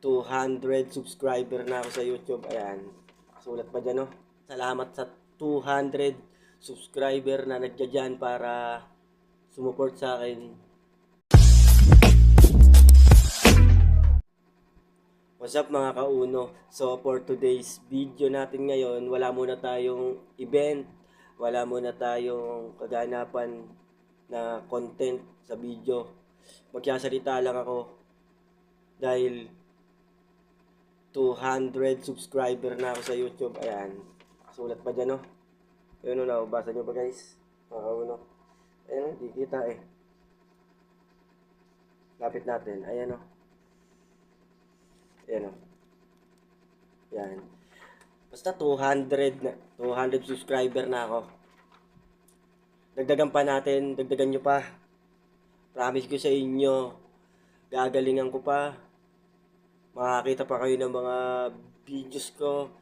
200 subscriber na ako sa YouTube. Ayan. Sulat pa dyan, no? Salamat sa 200 subscriber na nagdyan para sumuport sa akin. What's up mga kauno? So for today's video natin ngayon, wala muna tayong event, wala muna tayong kaganapan na content sa video. Magsasalita lang ako dahil 200 subscriber na ako sa YouTube. Ayan, sulat pa dyan, no? Ayun, no, basa nyo ba guys? Mga kauno. Ayan, di kita eh. Lapit natin. Ayan, no? Ayan, o. Yan. Basta 200 subscriber na ako. Dagdagan pa natin. Dagdagan nyo pa. Promise ko sa inyo. Gagalingan ko pa. Makakita pa kayo ng mga videos ko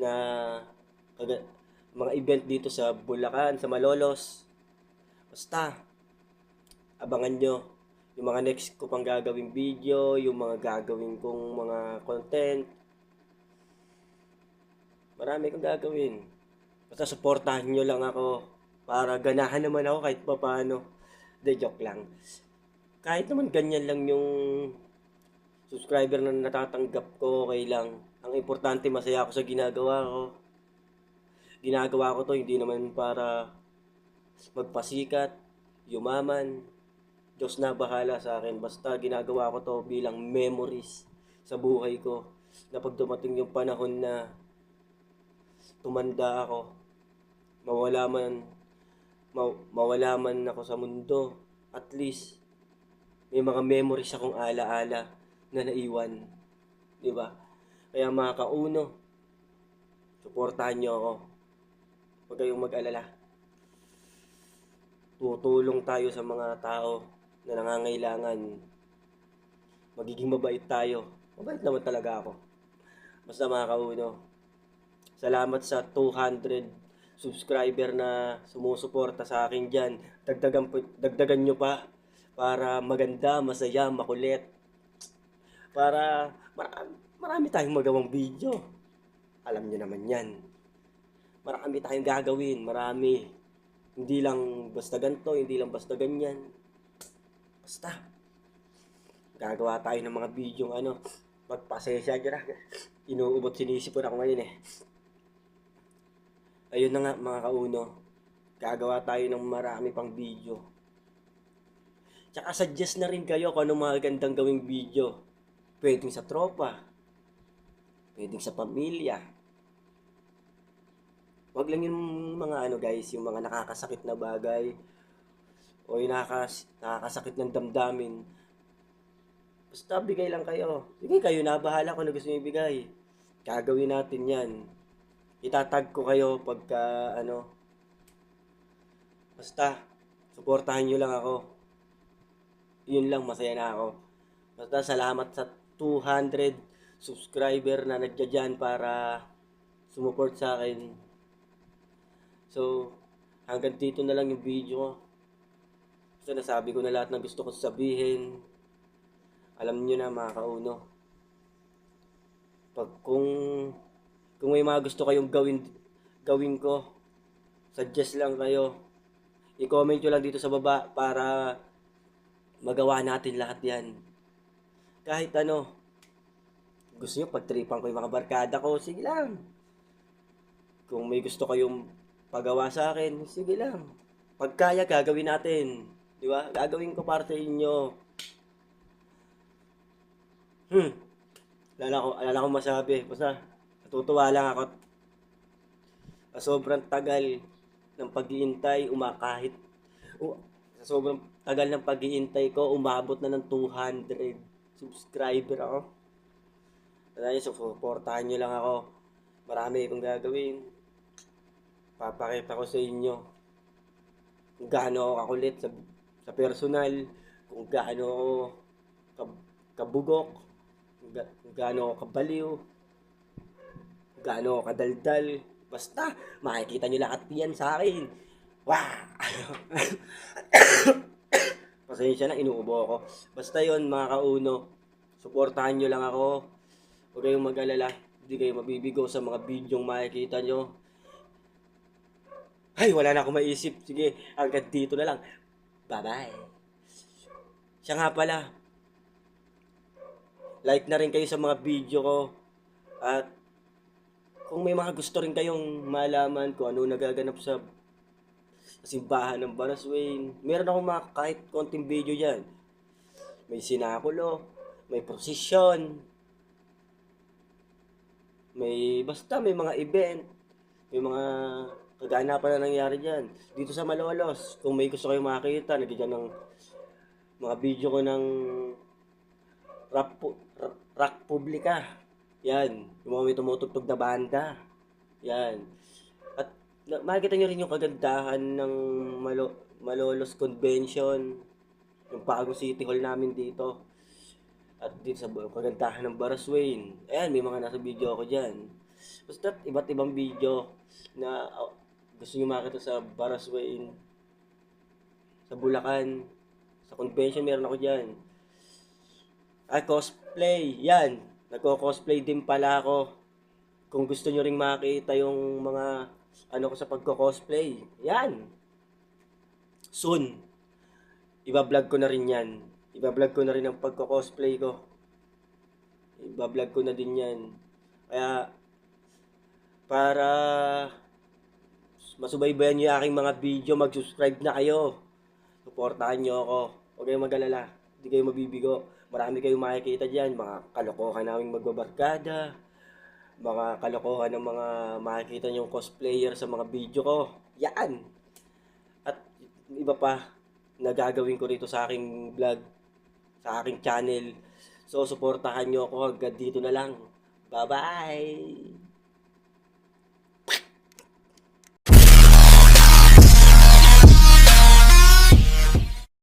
na mga event dito sa Bulacan, sa Malolos. Basta abangan nyo yung mga next ko pang gagawing video, yung mga gagawin kong mga content. Marami kong gagawin. Basta supportahan nyo lang ako para ganahan naman ako kahit pa paano. De, joke lang. Kahit naman ganyan lang yung subscriber na natatanggap ko, okay lang. Ang importante, masaya ako sa ginagawa ko. Ginagawa ko to hindi naman para magpasikat, yumaman. Diyos na bahala sa akin. Basta ginagawa ko to bilang memories sa buhay ko. Na pag dumating yung panahon na tumanda ako, mawala man ako sa mundo, at least may mga memories akong alaala na naiwan. Diba? Kaya mga kauno, suportahan nyo ako. Huwag kayong mag-alala. Tutulong tayo sa mga tao na nangangailangan. Magiging mabait tayo. Mabait naman talaga ako. Basta mga kauno, salamat sa 200 subscriber na sumusuporta sa akin dyan. Dagdagan nyo pa para maganda, masaya, makulit. Para marami tayong magawang video. Alam nyo naman yan. Marami tayong gagawin. Marami. Hindi lang basta ganito, hindi lang basta ganyan. Basta gagawa tayo ng mga video magpasensya dyan na. Inuubot sinisipon ako ngayon eh. Ayun na nga mga kauno. Gagawa tayo ng marami pang video. Tsaka suggest na rin kayo kung anong mga gandang gawing video. Pwedeng sa tropa. Pwedeng sa pamilya. Wag lang yung mga guys, yung mga nakakasakit na bagay o yung nakakasakit ng damdamin. Basta bigay lang kayo. Sige, kayo na bahala kung ano gusto nyo ibigay. Gagawin natin yan. Itatag ko kayo pagka Basta suportahan nyo lang ako. Yun lang, masaya na ako. Basta salamat sa 200 subscriber na nagdyan para sumuport sa akin. So, hanggang dito na lang yung video ko. So, nasabi ko na lahat ng gusto ko sabihin. Alam niyo na mga kauno. Kung may mga gusto kayong gawin ko, suggest lang kayo. I-comment nyo lang dito sa baba para magawa natin lahat yan. Kahit gusto nyo pagtripan ko yung mga barkada ko, sige lang. Kung may gusto kayong pagawa sa akin, sige lang. Pagkaya, gagawin natin. Di ba? Gagawin ko para sa inyo. Alala ko masabi. Basta, natutuwa lang ako. Sobrang tagal ng pag-iintay, sa sobrang tagal ng pag-iintay ko, umabot na ng 200 subscriber ako. Kaya supportahan nyo lang ako. Marami akong gagawin. Papakita ko sa inyo kung gaano ako kakulit sa personal, kung gaano ako kabugok, kung gaano ako kabaliw, kung gaano ako kadaldal. Basta, makikita nyo lahat yan sa akin. Wow! Pasensya na, inuubo ako. Basta yon mga kauno, suportahan nyo lang ako. Huwag kayong mag-alala. Hindi kayo mabibigo sa mga bidyong makikita nyo. Ay, wala na akong maisip. Sige, hanggang dito na lang. Bye-bye. Siya nga pala, like na rin kayo sa mga video ko. At kung may mga gusto rin kayong malaman kung ano nagaganap sa simbahan ng Baraswain, meron akong mga kahit konting video dyan. May sinakulo, may prosesyon, may mga event, may mga kaganapan na nangyari dyan. Dito sa Malolos, kung may gusto kayong makita, nagyan ng mga video ko ng rock publika. Yan, yung mga may tumutugtog na banda. Yan. At makikita nyo rin yung kagandahan ng Malolos Convention, yung Pago City Hall namin dito. At dito sa kagandahan ng Baraswain. Ayan, may mga nasa video ako dyan. Basta iba't ibang video na gusto nyo makita sa Baraswain, sa Bulacan, sa convention meron ako dyan. Cosplay, yan. Nagko-cosplay din pala ako. Kung gusto nyo ring makita yung mga ano ko sa pagko-cosplay, yan. Soon, iba-vlog ko na rin yan. Iba-vlog ko na rin ang pagko-cosplay ko. Iba-vlog ko na din yan. Kaya, para masubaybayan nyo yung aking mga video, mag-subscribe na kayo. Suportahan nyo ako. Huwag kayong mag-alala. Hindi kayo mabibigo. Marami kayong makikita dyan. Mga kalokohan naming magbabarkada. Mga kalokohan ng mga makikita nyong cosplayer sa mga video ko. Yan! At iba pa na gagawin ko rito sa aking vlog, sa aking channel. So, suportahan nyo ako. Hanggang dito na lang. Bye-bye!